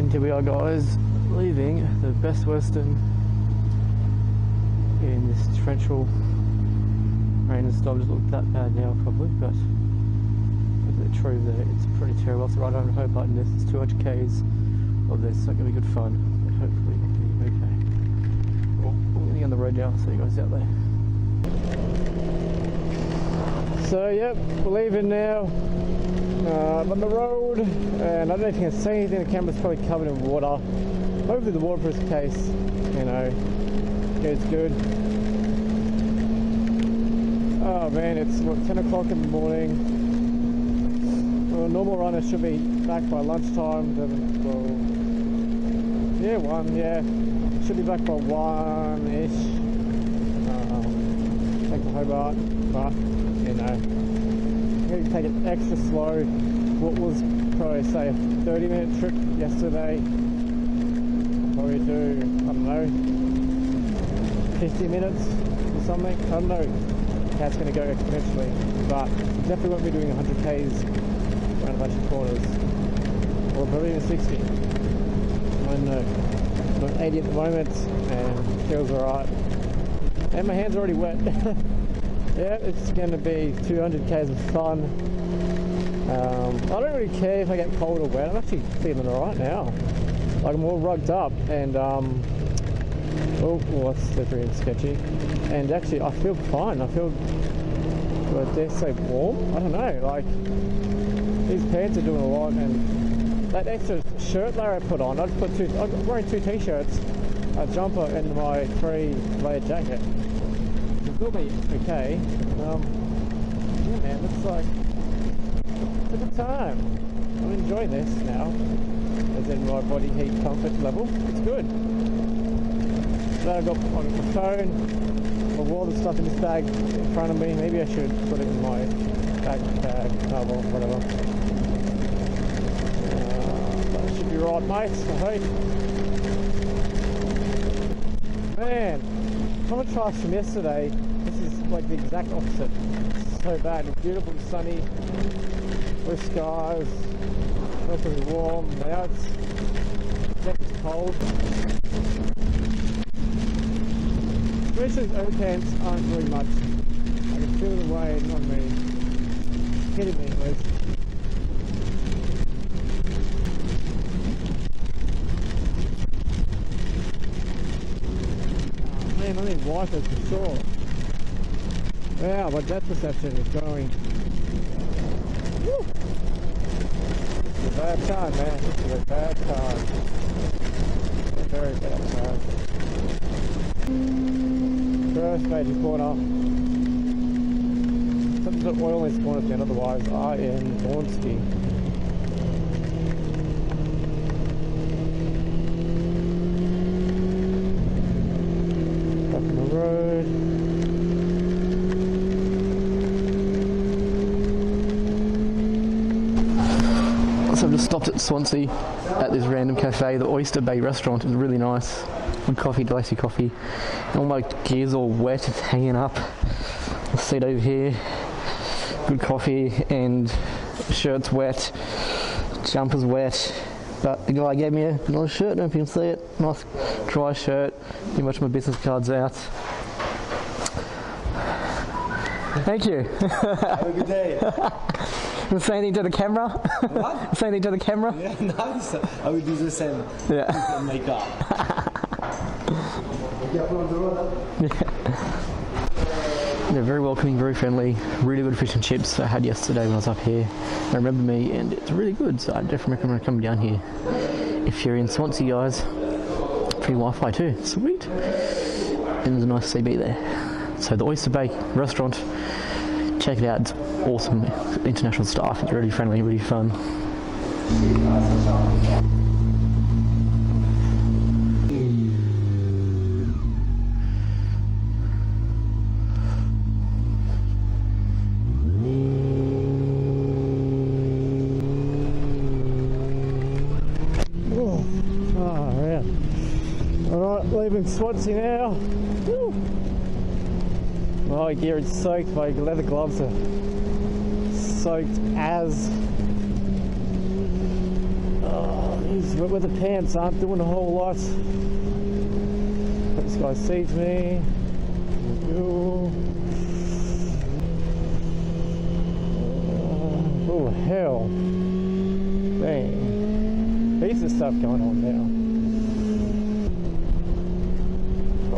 And here we are, guys, leaving the Best Western in this torrential rain and storm. Doesn't look that bad now, probably, but the trove there, it's pretty terrible. It's right over Hobart and this. It's 200 k's of this. It's not going to be good fun. Hopefully, it'll be okay. Well, we're going to be on the road now, so you guys out there. So, yep, we're leaving now. I'm on the road, and I don't know if you can see anything. The camera's probably covered in water. Hopefully the waterproof case, you know, is good. Oh man, it's what, 10 o'clock in the morning. Well, a normal runner should be back by lunchtime. Well, yeah, 1, yeah. Should be back by 1-ish. Back to Hobart, but, you know, I'm going to take it extra slow. What was probably, say, a 30-minute trip yesterday, I'll probably do, I don't know, 50 minutes or something. I don't know how it's going to go exponentially, but definitely won't be doing 100 k's around a bunch of corners, or probably even 60. I don't know. I'm at 80 at the moment, and it feels alright. And my hands are already wet. Yeah, it's going to be 200 k's of fun. I don't really care if I get cold or wet. I'm actually feeling alright now. Like, I'm all rugged up, and oh, that's slippery and sketchy. And actually, I feel fine. I feel, do I dare say, warm? I don't know. Like, these pants are doing a lot, and that extra shirt layer I put on, I'm wearing 2 t-shirts, a jumper, and my 3-layer jacket. It will be okay. Yeah, man, it's like, it's a good time. I'm enjoying this now, as in my body heat comfort level. It's good. So I've got my phone, my wallet, stuff in this bag in front of me. Maybe I should put it in my backpack. Oh well, whatever. That should be right, mates, I hope. Man, contrast from yesterday, this is like the exact opposite. It's so bad. It's beautiful, sunny, blue skies, relatively warm. Now it's cold. Especially these overcams aren't really much. I can feel the weight on me. It's hitting me, Liz. Man, I need wipers for sure. Wow, my depth perception is going. Woo! This is a bad time, man. This is a bad time. A very bad time. First major corner. Something's got oil in this corner again, otherwise I am Bornsky. Road. So I've just stopped at Swansea at this random cafe, the Oyster Bay restaurant. It's really nice. Good coffee, delicious coffee. And all my gear's all wet, it's hanging up. The seat over here. Good coffee, and shirt's wet, jumper's wet. But the guy gave me another shirt, I don't know if you can see it. Nice dry shirt. Pretty much my business card's out. Thank you. Have a good day. You say anything to the camera? What? Say anything to the camera? Yeah, nice. I will do the same. Yeah. Make up. They're very welcoming, very friendly, really good fish and chips I had yesterday when I was up here. They remember me, and it's really good, so I definitely recommend coming down here. If you're in Swansea, guys, free Wi-Fi too, sweet. And there's a nice CB there. So the Oyster Bay restaurant, check it out, it's awesome. International staff, it's really friendly, really fun. Alright, leaving Swansea now. Woo. My gear is soaked, my leather gloves are soaked as. Oh, Jeez, where the pants aren't doing a whole lot. This guy sees me. Oh hell. Dang. Heaps of stuff going on now.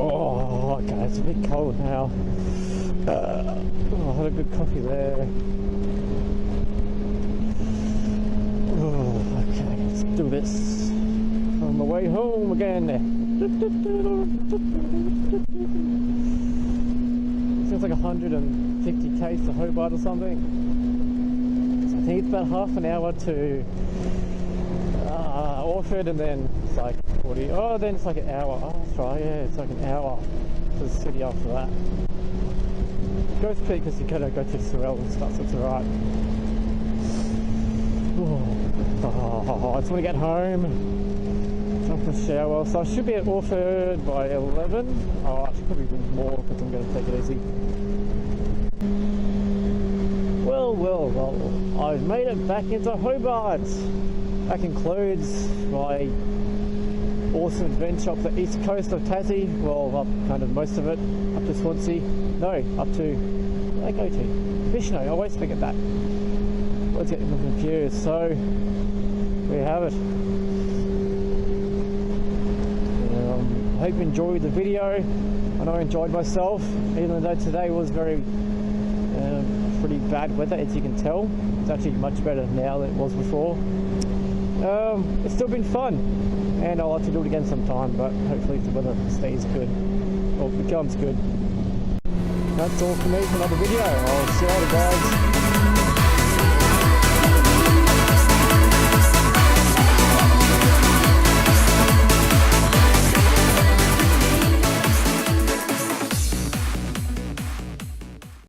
Oh, okay, it's a bit cold now. Oh, I had a good coffee there. Oh, okay, let's do this. On my way home again. Seems like 150 k's to Hobart or something. So I think it's about half an hour to Orford, and then it's like 40. Oh, then it's like an hour. Oh, that's right. Yeah, it's like an hour to the city after that. Ghost Peak because you gotta go to Sorel and stuff, so it's alright. Oh, I just want to get home, jump in the shower. So I should be at Orford by 11. Oh, I should probably do more because I'm going to take it easy. Well, I've made it back into Hobart. That concludes my awesome adventure up the east coast of Tassie. Well, up kind of most of it, up to Swansea. No, up to, where did I go to? Bicheno, I always forget that. Let's get confused. So, there you have it. I hope you enjoyed the video. I know I enjoyed myself, even though today was very pretty bad weather, as you can tell. It's actually much better now than it was before. It's still been fun, and I'll like to do it again sometime, but hopefully the weather stays good, or becomes good. That's all for me for another video. I'll see you later, guys.